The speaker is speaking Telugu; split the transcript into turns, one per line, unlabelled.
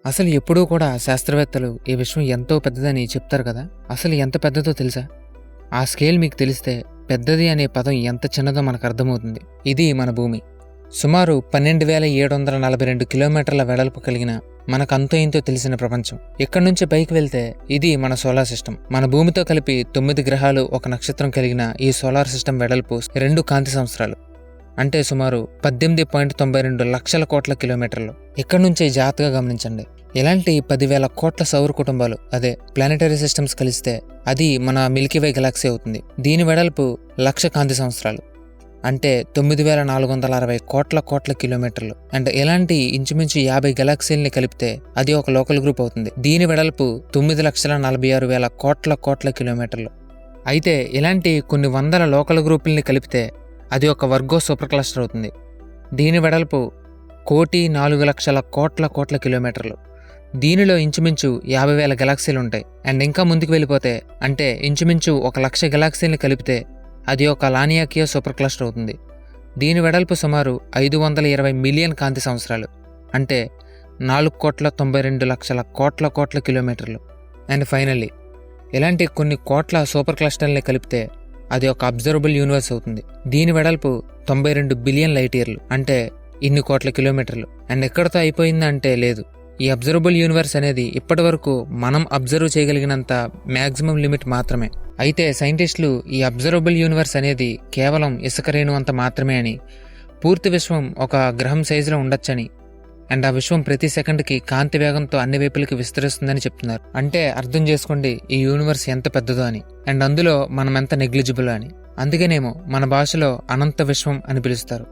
అసలు ఎప్పుడూ కూడా శాస్త్రవేత్తలు ఈ విషయం ఎంతో పెద్దదని చెప్తారు కదా. అసలు ఎంత పెద్దదో తెలుసా? ఆ స్కేల్ మీకు తెలిస్తే పెద్దది అనే పదం ఎంత చిన్నదో మనకు అర్థమవుతుంది. ఇది మన భూమి. సుమారు 12,742 కిలోమీటర్ల వెడల్పు కలిగిన మనకు అంతో ఇంతో తెలిసిన ప్రపంచం. ఇక్కడి నుంచి పైకి వెళ్తే ఇది మన సోలార్ సిస్టమ్. మన భూమితో కలిపి 9 గ్రహాలు, ఒక నక్షత్రం కలిగిన ఈ సోలార్ సిస్టమ్ వెడల్పు 2 కాంతి సంవత్సరాలు, అంటే సుమారు 18.92 లక్షల కోట్ల కిలోమీటర్లు. ఇక్కడి నుంచే జాగ్రత్తగా గమనించండి. ఇలాంటి 10,000 కోట్ల సౌర కుటుంబాలు, అదే ప్లానెటరీ సిస్టమ్స్ కలిస్తే అది మన మిల్కీవే గెలాక్సీ అవుతుంది. దీని వెడల్పు 1,00,000 కాంతి సంవత్సరాలు, అంటే 9,460 కోట్ల కిలోమీటర్లు. అండ్ ఇలాంటి ఇంచుమించు 50 గెలాక్సీల్ని కలిపితే అది ఒక లోకల్ గ్రూప్ అవుతుంది. దీని వెడల్పు 9,46,000 కోట్ల కిలోమీటర్లు. అయితే ఇలాంటి కొన్ని వందల లోకల్ గ్రూపుల్ని కలిపితే అది ఒక వర్గో సూపర్ క్లస్టర్ అవుతుంది. దీని వెడల్పు 1,04,00,000 కోట్ల కిలోమీటర్లు. దీనిలో ఇంచుమించు 50,000 గెలాక్సీలు ఉంటాయి. అండ్ ఇంకా ముందుకు వెళ్ళిపోతే, అంటే ఇంచుమించు 1,00,000 గెలాక్సీల్ని కలిపితే అది ఒక లానియాకియో సూపర్ క్లస్టర్ అవుతుంది. దీని వెడల్పు సుమారు 520 మిలియన్ కాంతి సంవత్సరాలు, అంటే 4,92,00,000 కోట్ల కిలోమీటర్లు. అండ్ ఫైనల్లీ ఇలాంటి కొన్ని కోట్ల సూపర్ క్లస్టర్ని కలిపితే అది ఒక అబ్జర్వబుల్ యూనివర్స్ అవుతుంది. దీని వెడల్పు 92 బిలియన్ లైట్ ఇయర్లు, అంటే ఇన్ని కోట్ల కిలోమీటర్లు. అండ్ ఎక్కడితో అయిపోయిందంటే లేదు. ఈ అబ్జర్వబుల్ యూనివర్స్ అనేది ఇప్పటి వరకు మనం అబ్జర్వ్ చేయగలిగినంత మ్యాక్సిమం లిమిట్ మాత్రమే. అయితే సైంటిస్టులు ఈ అబ్జర్వబుల్ యూనివర్స్ అనేది కేవలం ఇసుక రేణు అంత మాత్రమే అని, పూర్తి విశ్వం ఒక గ్రహం సైజులో ఉండొచ్చని, అండ్ ఆ విశ్వం ప్రతి సెకండ్కి కాంతి వేగంతో అన్ని వైపులకి విస్తరిస్తుందని చెప్తున్నారు. అంటే అర్థం చేసుకోండి ఈ యూనివర్స్ ఎంత పెద్దదో అని, అండ్ అందులో మనం ఎంత నెగ్లిజిబుల్ అని. అందుకనేమో మన భాషలో అనంత విశ్వం అని పిలుస్తారు.